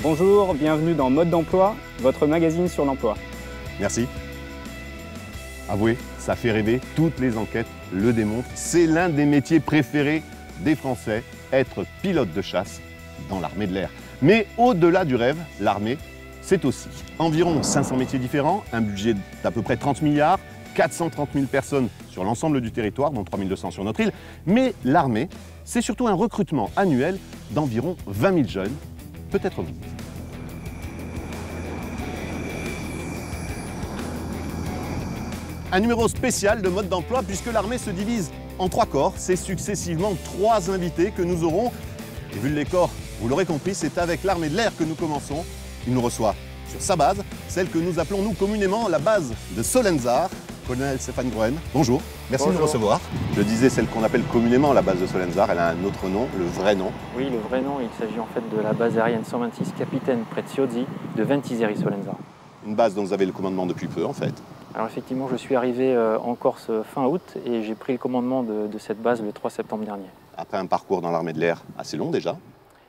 Bonjour, bienvenue dans Mode d'emploi, votre magazine sur l'emploi. Merci. Avouez, ça fait rêver, toutes les enquêtes le démontrent. C'est l'un des métiers préférés des Français, être pilote de chasse dans l'armée de l'air. Mais au-delà du rêve, l'armée, c'est aussi environ 500 métiers différents, un budget d'à peu près 30 milliards, 430 000 personnes sur l'ensemble du territoire, dont 3 200 sur notre île. Mais l'armée, c'est surtout un recrutement annuel d'environ 20 000 jeunes, peut-être vous. Un numéro spécial de Mode d'emploi puisque l'armée se divise en 3 corps. C'est successivement 3 invités que nous aurons. Et vu le décor, vous l'aurez compris, c'est avec l'armée de l'air que nous commençons. Il nous reçoit sur sa base, celle que nous appelons nous communément la base de Solenzar. Colonel Stéphane Groen, bonjour, merci de nous recevoir. Je disais celle qu'on appelle communément la base de Solenzar, elle a un autre nom, le vrai nom. Oui, le vrai nom, il s'agit en fait de la base aérienne 126 Capitaine près de Chiozzi de Ventiseri Solenzar. Une base dont vous avez le commandement depuis peu en fait. Alors effectivement, je suis arrivé en Corse fin août et j'ai pris le commandement de cette base le 3 septembre dernier. Après un parcours dans l'armée de l'air assez long déjà.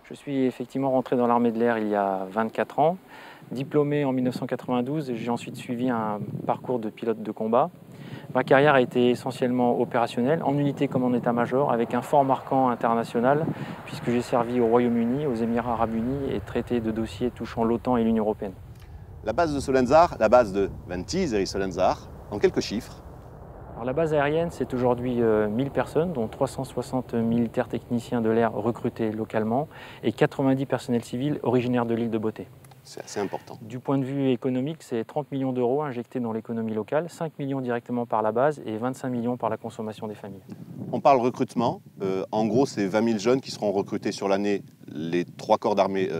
Je suis effectivement rentré dans l'armée de l'air il y a 24 ans. Diplômé en 1992, j'ai ensuite suivi un parcours de pilote de combat. Ma carrière a été essentiellement opérationnelle, en unité comme en état-major, avec un fort marquant international, puisque j'ai servi au Royaume-Uni, aux Émirats arabes unis et traité de dossiers touchant l'OTAN et l'Union européenne. La base de Solenzar, la base de Ventiseri Solenzar, en quelques chiffres. Alors, la base aérienne, c'est aujourd'hui 1000 personnes, dont 360 militaires techniciens de l'air recrutés localement et 90 personnels civils originaires de l'île de Beauté. C'est assez important. Du point de vue économique, c'est 30 millions d'euros injectés dans l'économie locale, 5 millions directement par la base et 25 millions par la consommation des familles. On parle recrutement. En gros, c'est 20 000 jeunes qui seront recrutés sur l'année, les 3 corps d'armée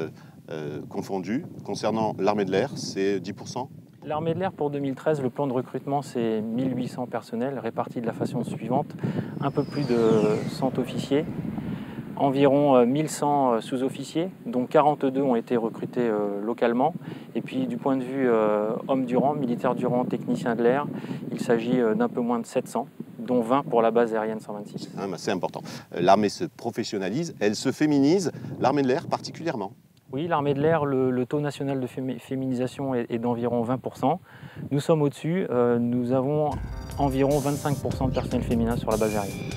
confondus. Concernant l'armée de l'air, c'est 10%. L'armée de l'air pour 2013, le plan de recrutement, c'est 1800 personnels répartis de la façon suivante. Un peu plus de 100 officiers, environ 1100 sous-officiers, dont 42 ont été recrutés localement. Et puis du point de vue hommes du rang, militaires du rang, techniciens de l'air, il s'agit d'un peu moins de 700, dont 20 pour la base aérienne 126. C'est important. L'armée se professionnalise, elle se féminise, l'armée de l'air particulièrement. Oui, l'armée de l'air, le taux national de féminisation est d'environ 20%. Nous sommes au-dessus, nous avons environ 25% de personnel féminin sur la base aérienne.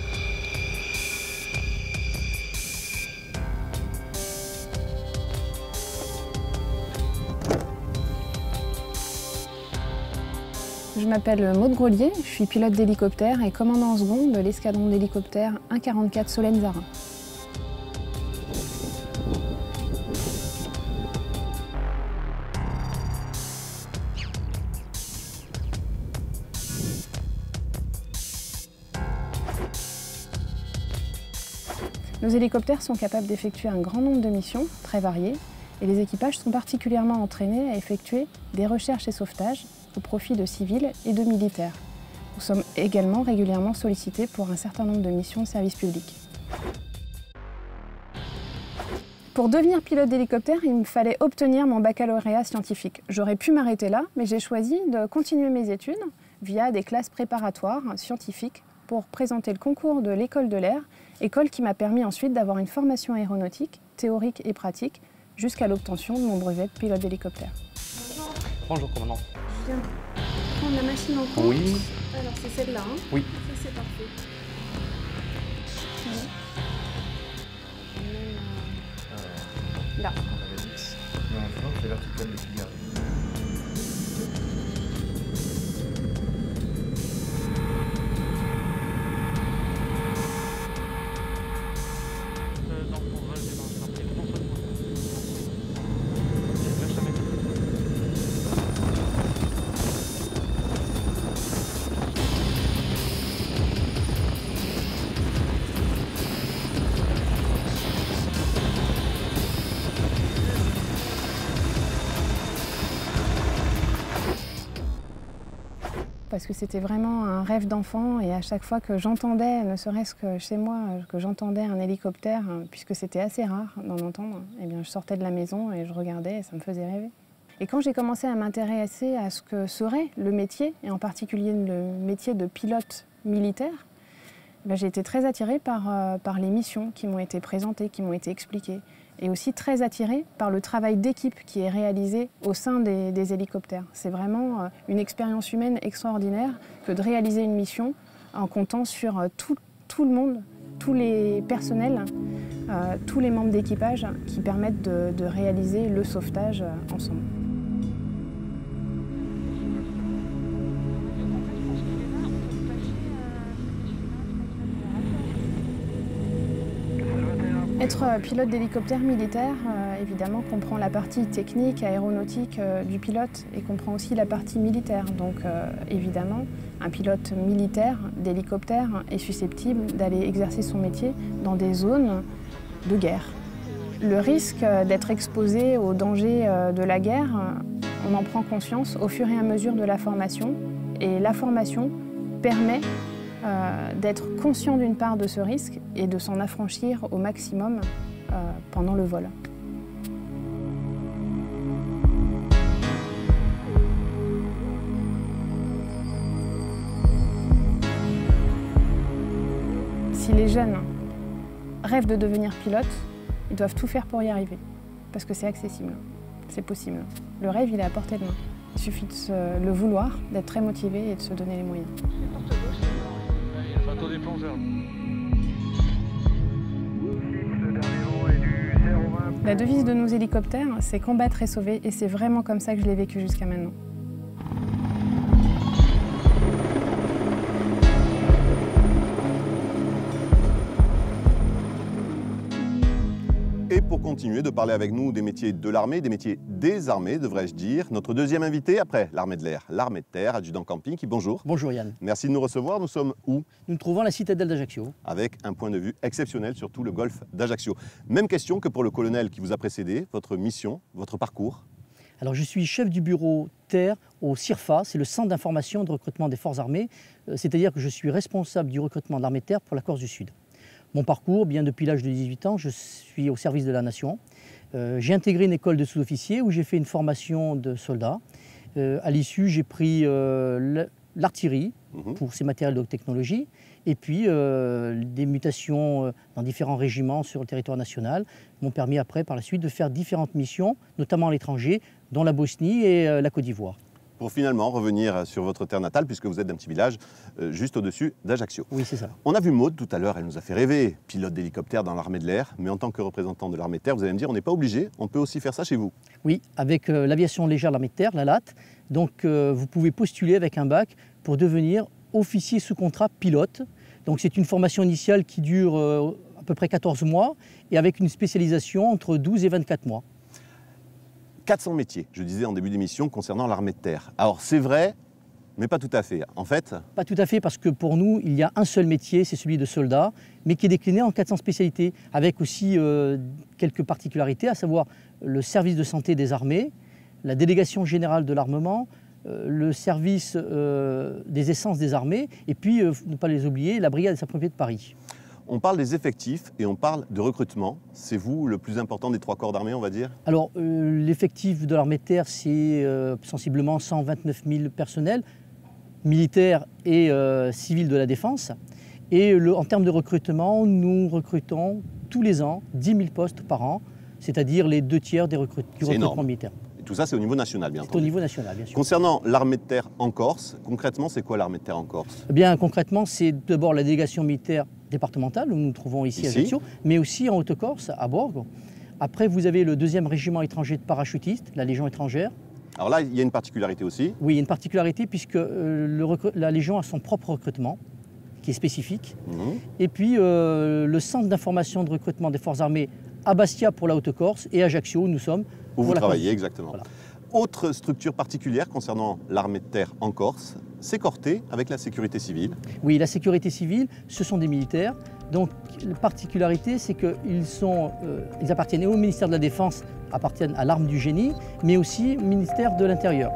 Je m'appelle Maude Grolier, je suis pilote d'hélicoptère et commandant en seconde de l'escadron d'hélicoptère 144 Solenzar. Nos hélicoptères sont capables d'effectuer un grand nombre de missions, très variées, et les équipages sont particulièrement entraînés à effectuer des recherches et sauvetages au profit de civils et de militaires. Nous sommes également régulièrement sollicités pour un certain nombre de missions de service public. Pour devenir pilote d'hélicoptère, il me fallait obtenir mon baccalauréat scientifique. J'aurais pu m'arrêter là, mais j'ai choisi de continuer mes études via des classes préparatoires scientifiques pour présenter le concours de l'école de l'air, école qui m'a permis ensuite d'avoir une formation aéronautique, théorique et pratique, jusqu'à l'obtention de mon brevet de pilote d'hélicoptère. Bonjour, commandant. Je viens prendre la machine en compte. Oui. Alors c'est celle-là, hein? Oui. Ça c'est parfait. Là. C'est vertical de filière. Parce que c'était vraiment un rêve d'enfant et à chaque fois que j'entendais, ne serait-ce que chez moi, que j'entendais un hélicoptère, puisque c'était assez rare d'en entendre, eh bien je sortais de la maison et je regardais et ça me faisait rêver. Et quand j'ai commencé à m'intéresser à ce que serait le métier, et en particulier le métier de pilote militaire, j'ai été très attirée par les missions qui m'ont été présentées, qui m'ont été expliquées. et aussi très attirée par le travail d'équipe qui est réalisé au sein des hélicoptères. C'est vraiment une expérience humaine extraordinaire que de réaliser une mission en comptant sur tout le monde, tous les personnels, tous les membres d'équipage qui permettent de réaliser le sauvetage ensemble. Être pilote d'hélicoptère militaire, évidemment, comprend la partie technique, aéronautique du pilote et comprend aussi la partie militaire. Donc, évidemment, un pilote militaire d'hélicoptère est susceptible d'aller exercer son métier dans des zones de guerre. Le risque d'être exposé aux dangers de la guerre, on en prend conscience au fur et à mesure de la formation. Et la formation permet d'être conscient d'une part de ce risque et de s'en affranchir au maximum pendant le vol. Si les jeunes rêvent de devenir pilotes, ils doivent tout faire pour y arriver, parce que c'est accessible, c'est possible. Le rêve, il est à portée de main. Il suffit de le vouloir, d'être très motivé et de se donner les moyens. Des plongeurs. La devise de nos hélicoptères, c'est combattre et sauver, et c'est vraiment comme ça que je l'ai vécu jusqu'à maintenant. Et pour continuer de parler avec nous des métiers de l'armée, des métiers des armées, devrais-je dire, notre deuxième invité après l'armée de l'air, l'armée de terre, adjudant Camping, bonjour. Bonjour Yann. Merci de nous recevoir. Nous sommes où? Nous nous trouvons à la citadelle d'Ajaccio. Avec un point de vue exceptionnel sur tout le golfe d'Ajaccio. Même question que pour le colonel qui vous a précédé, votre mission, votre parcours. Alors je suis chef du bureau terre au CIRFA, c'est le centre d'information et de recrutement des forces armées, c'est-à-dire que je suis responsable du recrutement de l'armée de terre pour la Corse du Sud. Mon parcours, bien depuis l'âge de 18 ans, je suis au service de la nation. J'ai intégré une école de sous-officiers où j'ai fait une formation de soldat. À l'issue, j'ai pris l'artillerie pour ses matériels de haute technologie et puis des mutations dans différents régiments sur le territoire national m'ont permis après, par la suite, de faire différentes missions, notamment à l'étranger, dont la Bosnie et la Côte d'Ivoire. Pour finalement revenir sur votre terre natale, puisque vous êtes d'un petit village juste au-dessus d'Ajaccio. Oui, c'est ça. On a vu Maude tout à l'heure, elle nous a fait rêver, pilote d'hélicoptère dans l'armée de l'air, mais en tant que représentant de l'armée de terre, vous allez me dire, on n'est pas obligé, on peut aussi faire ça chez vous. Oui, avec l'aviation légère de l'armée de terre, la LAT, donc vous pouvez postuler avec un bac pour devenir officier sous contrat pilote. Donc c'est une formation initiale qui dure à peu près 14 mois et avec une spécialisation entre 12 et 24 mois. 400 métiers, je disais en début d'émission, concernant l'armée de terre. Alors c'est vrai, mais pas tout à fait. En fait... Pas tout à fait, parce que pour nous, il y a un seul métier, c'est celui de soldat, mais qui est décliné en 400 spécialités, avec aussi quelques particularités, à savoir le service de santé des armées, la délégation générale de l'armement, le service des essences des armées, et puis, ne pas les oublier, la brigade des sapeurs-pompiers de Paris. On parle des effectifs et on parle de recrutement. C'est vous le plus important des 3 corps d'armée, on va dire? Alors, l'effectif de l'armée de terre, c'est sensiblement 129 000 personnels, militaires et civils de la défense. Et en termes de recrutement, nous recrutons tous les ans 10 000 postes par an, c'est-à-dire les 2 tiers du recrutement militaire. Et tout ça, c'est au niveau national, bien entendu. C'est au niveau national, bien sûr. Concernant l'armée de terre en Corse, concrètement, c'est quoi l'armée de terre en Corse? Eh bien, concrètement, c'est d'abord la délégation militaire départementale, où nous nous trouvons ici à Ajaccio, mais aussi en Haute-Corse, à Borgo. Après, vous avez le 2e régiment étranger de parachutistes, la Légion étrangère. Alors là, il y a une particularité aussi. Oui, il y a une particularité puisque la Légion a son propre recrutement, qui est spécifique. Et puis, le centre d'information de recrutement des forces armées à Bastia pour la Haute-Corse et à Ajaccio, où nous sommes. Où vous travaillez, exactement. Voilà. Autre structure particulière concernant l'armée de terre en Corse, c'est Corté avec la sécurité civile. Oui, la sécurité civile, ce sont des militaires. Donc, la particularité, c'est qu'ils appartiennent au ministère de la Défense, appartiennent à l'arme du génie, mais aussi au ministère de l'Intérieur.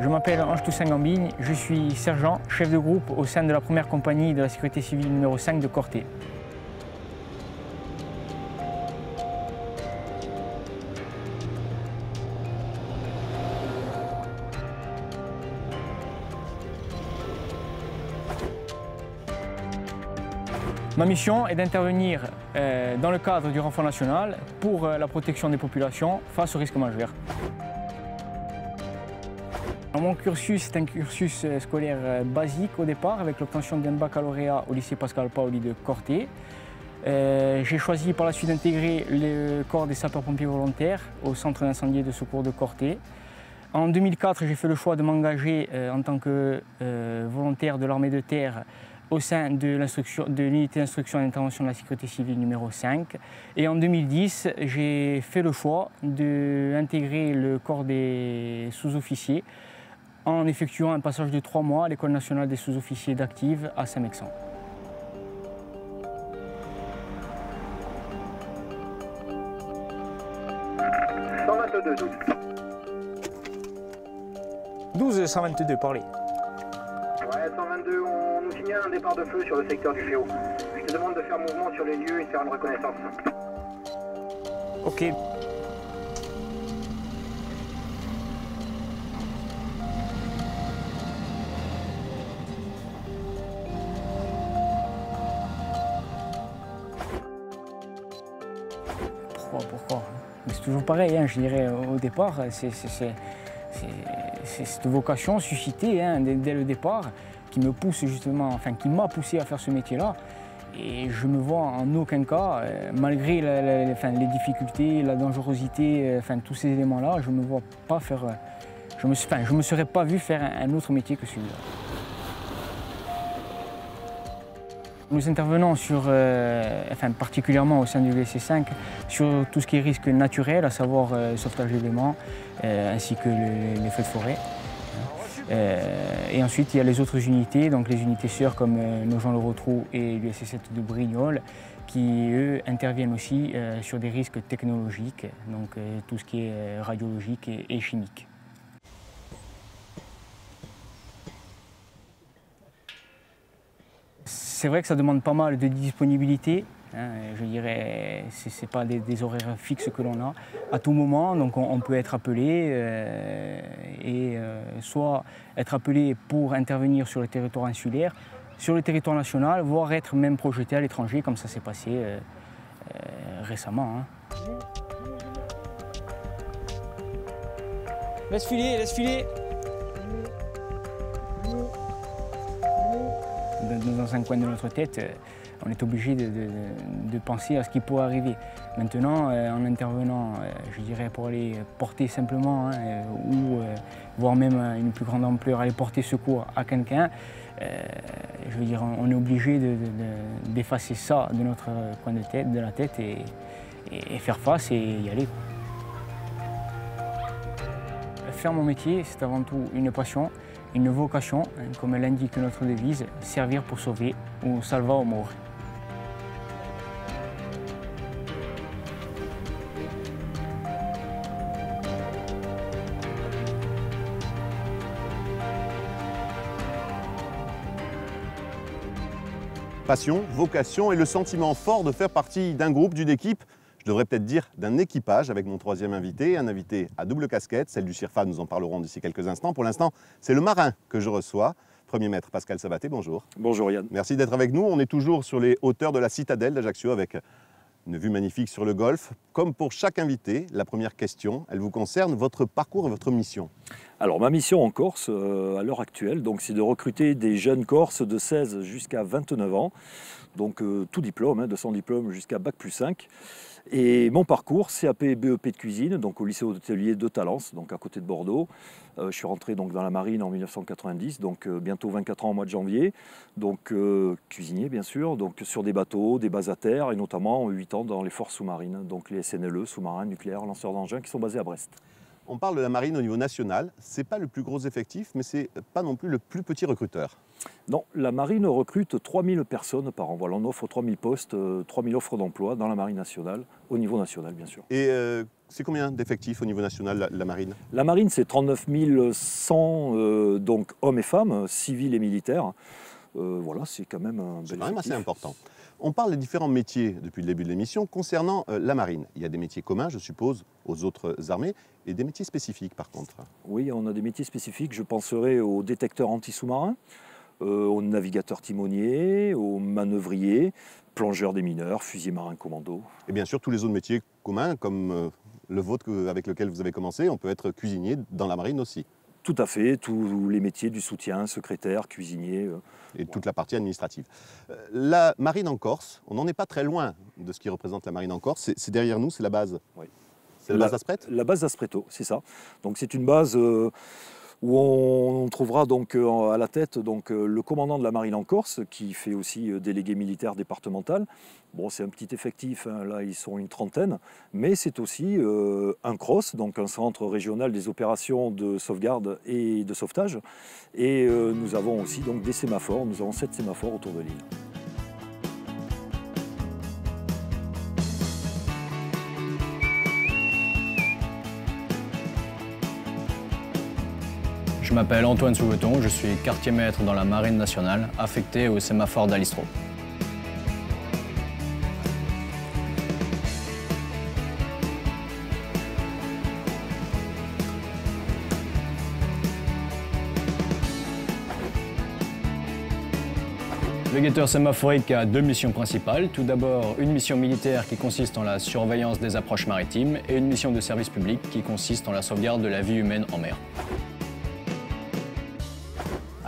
Je m'appelle Ange Toussaint Gambigne, je suis sergent, chef de groupe au sein de la première compagnie de la sécurité civile numéro 5 de Corté. Ma mission est d'intervenir dans le cadre du renfort national pour la protection des populations face aux risques majeurs. Mon cursus est un cursus scolaire basique au départ, avec l'obtention d'un baccalauréat au lycée Pascal Paoli de Corté. J'ai choisi par la suite d'intégrer le corps des sapeurs-pompiers volontaires au centre d'incendie et de secours de Corté. En 2004, j'ai fait le choix de m'engager en tant que volontaire de l'armée de terre au sein de l'unité d'instruction et d'intervention de la sécurité civile numéro 5. Et en 2010, j'ai fait le choix d'intégrer le corps des sous-officiers en effectuant un passage de 3 mois à l'École nationale des sous-officiers d'active à Saint-Mexan. « 12-122, parlez. Ouais, 122, on nous signale un départ de feu sur le secteur du Féo. Je te demande de faire mouvement sur les lieux et de faire une reconnaissance. Ok. Pourquoi? Mais c'est toujours pareil, hein, je dirais au départ, c'est cette vocation suscitée dès le départ qui me pousse justement, enfin qui m'a poussé à faire ce métier-là. Et je me vois en aucun cas, malgré les difficultés, la dangerosité, tous ces éléments-là, je me vois pas faire, je me serais pas vu faire un autre métier que celui-là. Nous intervenons sur, particulièrement au sein du VC5, sur tout ce qui est risque naturel, à savoir sauvetage d'éléments, ainsi que les feux de forêt. Et ensuite, il y a les autres unités, donc les unités sœurs comme Nogent-le-Rotrou et l'USC7 de Brignoles, qui eux interviennent aussi sur des risques technologiques, donc tout ce qui est radiologique et chimique. C'est vrai que ça demande pas mal de disponibilité. Je dirais, ce n'est pas des horaires fixes que l'on a à tout moment, donc on peut être appelé soit être appelé pour intervenir sur le territoire insulaire, sur le territoire national, voire être même projeté à l'étranger, comme ça s'est passé récemment. Laisse filer, laisse filer. Dans un coin de notre tête, on est obligé de penser à ce qui pourrait arriver. Maintenant, en intervenant, je dirais pour aller porter simplement, ou voire même une plus grande ampleur, aller porter secours à quelqu'un, je veux dire, on est obligé d'effacer ça de notre coin de tête, de la tête, et faire face et y aller. Faire mon métier, c'est avant tout une passion, une vocation, comme l'indique notre devise, servir pour sauver ou salva o mort. Passion, vocation et le sentiment fort de faire partie d'un groupe, d'une équipe, je devrais peut-être dire d'un équipage avec mon troisième invité, un invité à double casquette, celle du CIRFA, nous en parlerons d'ici quelques instants. Pour l'instant, c'est le marin que je reçois. Premier maître Pascal Sabaté, bonjour. Bonjour Yann. Merci d'être avec nous. On est toujours sur les hauteurs de la citadelle d'Ajaccio avec une vue magnifique sur le golfe. Comme pour chaque invité, la première question, elle vous concerne, votre parcours et votre mission. Alors ma mission en Corse, à l'heure actuelle, c'est de recruter des jeunes Corses de 16 jusqu'à 29 ans. Donc tout diplôme, de son diplôme jusqu'à Bac+5. Et mon parcours, CAP BEP de cuisine, donc au lycée hôtelier de Talence, donc à côté de Bordeaux. Je suis rentré donc dans la marine en 1990, donc bientôt 24 ans au mois de janvier. Donc cuisinier bien sûr, donc sur des bateaux, des bases à terre et notamment 8 ans dans les forces sous-marines, donc les SNLE, sous-marins, nucléaires, lanceurs d'engins qui sont basés à Brest. On parle de la marine au niveau national, ce n'est pas le plus gros effectif, mais ce n'est pas non plus le plus petit recruteur. Non, la marine recrute 3000 personnes par an. Voilà, on offre 3000 postes, 3000 offres d'emploi dans la marine nationale, au niveau national bien sûr. Et c'est combien d'effectifs au niveau national, la marine? La marine, c'est 39 100 donc hommes et femmes, civils et militaires. Voilà, c'est quand même un bel effectif. C'est quand même assez important. On parle des différents métiers depuis le début de l'émission concernant la marine. Il y a des métiers communs, je suppose, aux autres armées, et des métiers spécifiques par contre. Oui, on a des métiers spécifiques. Je penserai aux détecteurs anti-sous-marins, aux navigateurs timoniers, aux manœuvriers, plongeurs des mineurs, fusiliers marins commando. Et bien sûr, tous les autres métiers communs, comme le vôtre avec lequel vous avez commencé, on peut être cuisinier dans la marine aussi. Tout à fait, tous les métiers du soutien, secrétaire, cuisinier. Et toute la partie administrative. La marine en Corse, on n'en est pas très loin de ce qui représente la marine en Corse. C'est derrière nous, c'est la base. Oui. C'est la base d'Aspret ? La base d'Aspreto, c'est ça. Donc c'est une base où on trouvera donc à la tête donc, le commandant de la marine en Corse, qui fait aussi délégué militaire départemental. Bon, c'est un petit effectif, hein, là ils sont une trentaine, mais c'est aussi un CROSS, donc un centre régional des opérations de sauvegarde et de sauvetage. Et nous avons aussi donc des sémaphores, nous avons 7 sémaphores autour de l'île. Je m'appelle Antoine Souveton, je suis quartier-maître dans la Marine nationale, affecté au sémaphore d'Alistro. Le guetteur sémaphorique a 2 missions principales. Tout d'abord, une mission militaire qui consiste en la surveillance des approches maritimes et une mission de service public qui consiste en la sauvegarde de la vie humaine en mer.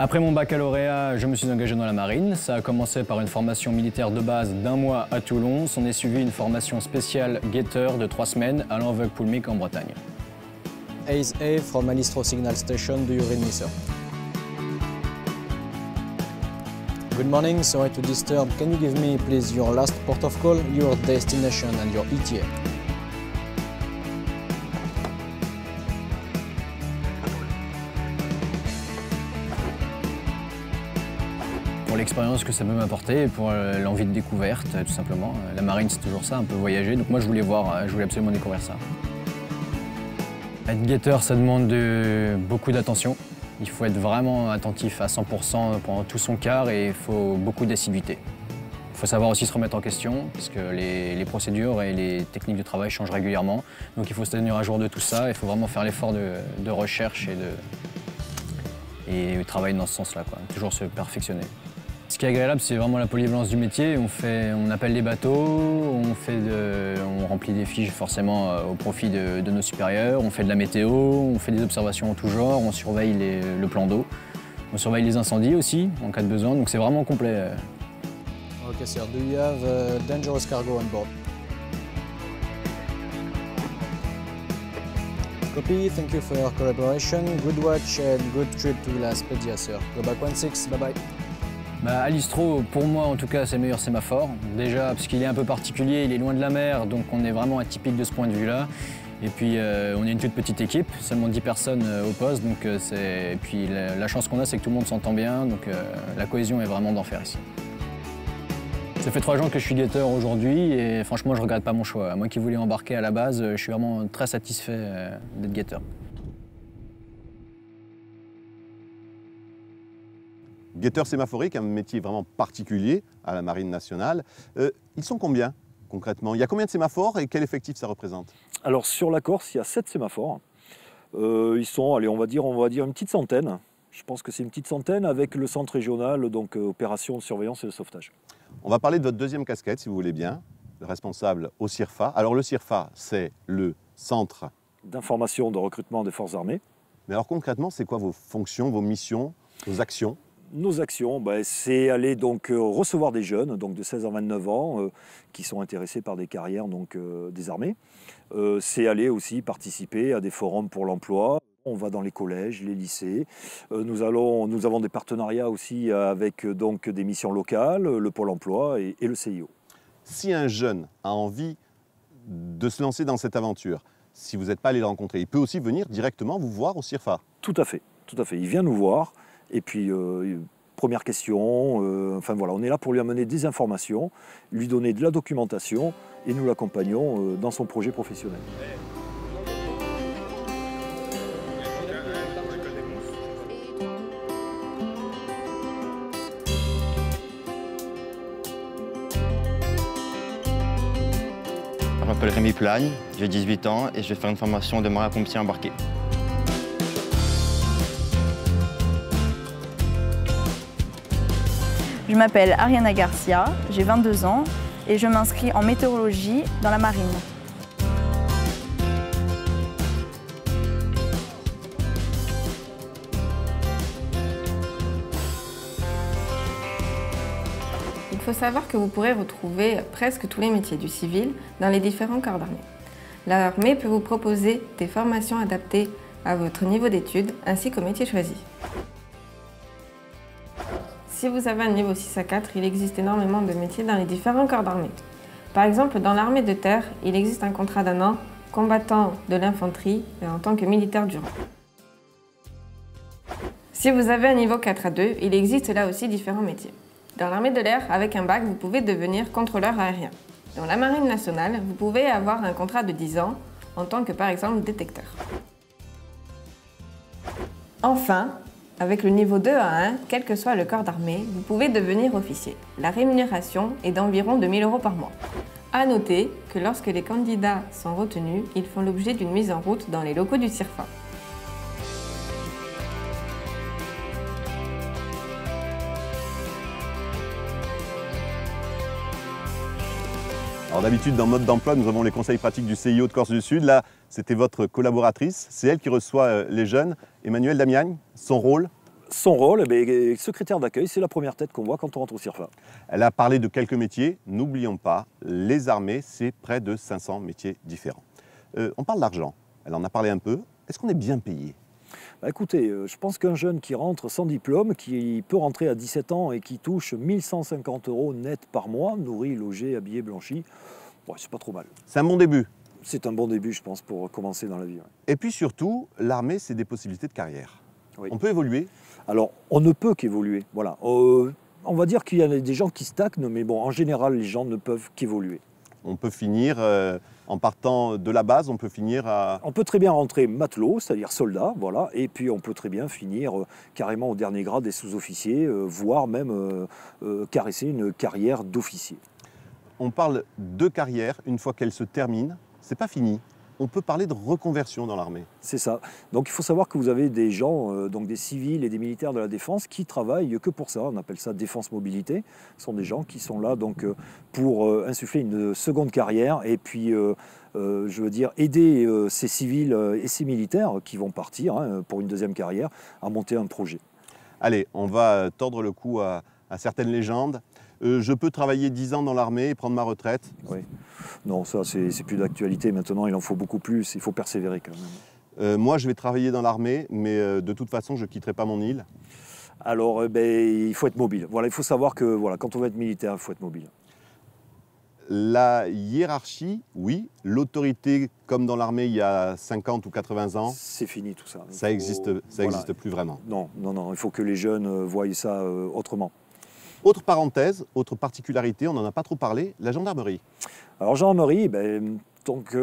Après mon baccalauréat, je me suis engagé dans la marine. Ça a commencé par une formation militaire de base d'1 mois à Toulon. S'en est suivi une formation spéciale guetteur de 3 semaines à Lanveuil-Poulmic en Bretagne. Ace A from Alistro Signal Station, do you read me, sir? Good morning, sorry to disturb. Can you give me, please, your last port of call, your destination and your ETA? Pour l'expérience que ça peut m'apporter et pour l'envie de découverte, tout simplement. La marine, c'est toujours ça, un peu voyager. Donc moi, je voulais absolument découvrir ça. Être guetteur, ça demande beaucoup d'attention. Il faut être vraiment attentif à 100% pendant tout son quart et il faut beaucoup d'assiduité. Il faut savoir aussi se remettre en question parce que les procédures et les techniques de travail changent régulièrement. Donc il faut se tenir à jour de tout ça. Il faut vraiment faire l'effort de recherche et travailler dans ce sens-là, toujours se perfectionner. Ce qui est agréable, c'est vraiment la polyvalence du métier. On appelle les bateaux, on remplit des fiches forcément au profit de nos supérieurs, on fait de la météo, on fait des observations en tout genre, on surveille le plan d'eau, on surveille les incendies aussi en cas de besoin, donc c'est vraiment complet. Okay, sir. Do you have dangerous cargo on board? Copy, thank you for your collaboration. Good watch and good trip to La Spezia, sir. Go back 1-6, bye bye. Alistro, pour moi en tout cas, c'est le meilleur sémaphore. Déjà parce qu'il est un peu particulier, il est loin de la mer, donc on est vraiment atypique de ce point de vue-là. Et puis on est une toute petite équipe, seulement 10 personnes au poste, donc et puis la chance qu'on a, c'est que tout le monde s'entend bien, donc la cohésion est vraiment d'enfer ici. Ça fait 3 ans que je suis guetteur aujourd'hui et franchement, je ne regrette pas mon choix. Moi qui voulais embarquer à la base, je suis vraiment très satisfait d'être guetteur. Guetteur sémaphorique, un métier vraiment particulier à la Marine nationale. Ils sont combien concrètement? Il y a combien de sémaphores et quel effectif ça représente? Alors sur la Corse, il y a 7 sémaphores. Ils sont, allez, on va dire une petite centaine. Je pense que c'est une petite centaine avec le centre régional, donc opération de surveillance et de sauvetage. On va parler de votre deuxième casquette, si vous voulez bien, le responsable au CIRFA. Alors le CIRFA, c'est le centre d'information de recrutement des forces armées. Mais alors concrètement, c'est quoi vos fonctions, vos missions, vos actions? Nos actions, c'est aller donc recevoir des jeunes donc de 16 à 29 ans qui sont intéressés par des carrières donc, des armées. C'est aller aussi participer à des forums pour l'emploi. On va dans les collèges, les lycées. Nous avons des partenariats aussi avec donc, des missions locales, le Pôle emploi et le CIO. Si un jeune a envie de se lancer dans cette aventure, si vous n'êtes pas allé le rencontrer, il peut aussi venir directement vous voir au CIRFA? Tout à fait. Il vient nous voir. Et puis, première question, enfin voilà, on est là pour lui amener des informations, lui donner de la documentation et nous l'accompagnons dans son projet professionnel. Je m'appelle Rémi Plagne, j'ai 18 ans et je vais faire une formation de marin-pompier embarqué. Je m'appelle Ariana Garcia, j'ai 22 ans et je m'inscris en météorologie dans la marine. Il faut savoir que vous pourrez retrouver presque tous les métiers du civil dans les différents corps d'armée. L'armée peut vous proposer des formations adaptées à votre niveau d'études ainsi qu'au métier choisi. Si vous avez un niveau 6 à 4, il existe énormément de métiers dans les différents corps d'armée. Par exemple, dans l'armée de terre, il existe un contrat d'1 an, combattant de l'infanterie en tant que militaire du rang. Si vous avez un niveau 4 à 2, il existe là aussi différents métiers. Dans l'armée de l'air, avec un bac, vous pouvez devenir contrôleur aérien. Dans la marine nationale, vous pouvez avoir un contrat de 10 ans en tant que par exemple détecteur. Enfin, avec le niveau 2 à 1, quel que soit le corps d'armée, vous pouvez devenir officier. La rémunération est d'environ 2 000 € par mois. À noter que lorsque les candidats sont retenus, ils font l'objet d'une mise en route dans les locaux du CIRFA. Alors d'habitude, dans Mode d'emploi, nous avons les conseils pratiques du CIO de Corse du Sud. Là, c'était votre collaboratrice. C'est elle qui reçoit les jeunes. Emmanuel Damiagne, son rôle? Son rôle, secrétaire d'accueil, c'est la première tête qu'on voit quand on rentre au CIRFA. Elle a parlé de quelques métiers. N'oublions pas, les armées, c'est près de 500 métiers différents. On parle d'argent. Elle en a parlé un peu. Est-ce qu'on est bien payé? Écoutez, je pense qu'un jeune qui rentre sans diplôme, qui peut rentrer à 17 ans et qui touche 1 150 € net par mois, nourri, logé, habillé, blanchi, c'est pas trop mal. C'est un bon début? C'est un bon début, je pense, pour commencer dans la vie. Ouais. Et puis surtout, l'armée, c'est des possibilités de carrière. Oui. On peut évoluer? Alors, on ne peut qu'évoluer. Voilà. On va dire qu'il y a des gens qui stagnent, mais bon, en général, les gens ne peuvent qu'évoluer. On peut finir, en partant de la base, on peut finir à... On peut très bien rentrer matelot, c'est-à-dire soldat, voilà, et puis on peut très bien finir carrément au dernier grade des sous-officiers, voire même caresser une carrière d'officier. On parle de carrière, une fois qu'elle se termine, c'est pas fini. On peut parler de reconversion dans l'armée. C'est ça. Donc il faut savoir que vous avez des gens, donc des civils et des militaires de la défense qui travaillent que pour ça. On appelle ça défense mobilité. Ce sont des gens qui sont là donc pour insuffler une seconde carrière et puis je veux dire aider ces civils et ces militaires qui vont partir pour une deuxième carrière à monter un projet. Allez, on va tordre le cou à certaines légendes. Je peux travailler 10 ans dans l'armée et prendre ma retraite? Oui. Non, ça c'est plus d'actualité maintenant, il en faut beaucoup plus, il faut persévérer quand même. Moi je vais travailler dans l'armée, mais de toute façon je ne quitterai pas mon île. Alors il faut être mobile. Voilà, il faut savoir que voilà, quand on va être militaire, il faut être mobile. La hiérarchie, oui. L'autorité, comme dans l'armée il y a 50 ou 80 ans, c'est fini tout ça. Ça existe plus vraiment. Non, il faut que les jeunes voient ça autrement. Autre parenthèse, autre particularité, on n'en a pas trop parlé, la gendarmerie. Alors gendarmerie, donc,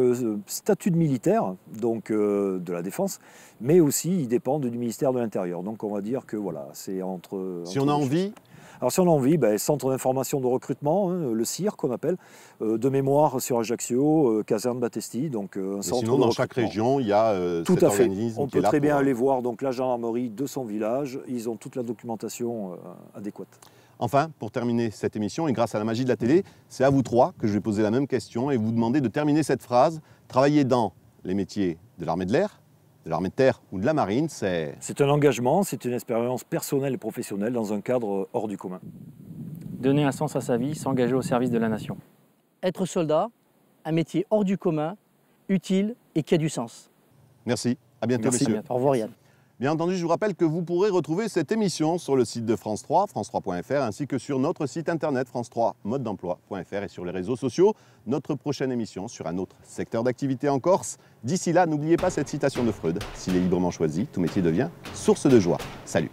statut de militaire, donc de la défense, mais aussi il dépend du ministère de l'Intérieur. Donc on va dire que voilà, c'est entre... Si on a envie? Alors si on a envie, Centre d'information de recrutement, le CIR qu'on appelle, de mémoire sur Ajaccio, caserne Battesti, donc un centre sinon, dans chaque région, il y a tout à fait. On peut très bien aller voir donc, la gendarmerie de son village, ils ont toute la documentation adéquate. Enfin, pour terminer cette émission, et grâce à la magie de la télé, c'est à vous trois que je vais poser la même question et vous demander de terminer cette phrase. Travailler dans les métiers de l'armée de l'air, de l'armée de terre ou de la marine, c'est... C'est un engagement, c'est une expérience personnelle et professionnelle dans un cadre hors du commun. Donner un sens à sa vie, s'engager au service de la nation. Être soldat, un métier hors du commun, utile et qui a du sens. Merci, à bientôt messieurs. Au revoir Yann. Bien entendu, je vous rappelle que vous pourrez retrouver cette émission sur le site de France 3, france3.fr, ainsi que sur notre site internet france3modedemploi.fr et sur les réseaux sociaux. Notre prochaine émission sur un autre secteur d'activité en Corse. D'ici là, n'oubliez pas cette citation de Freud. S'il est librement choisi, tout métier devient source de joie. Salut.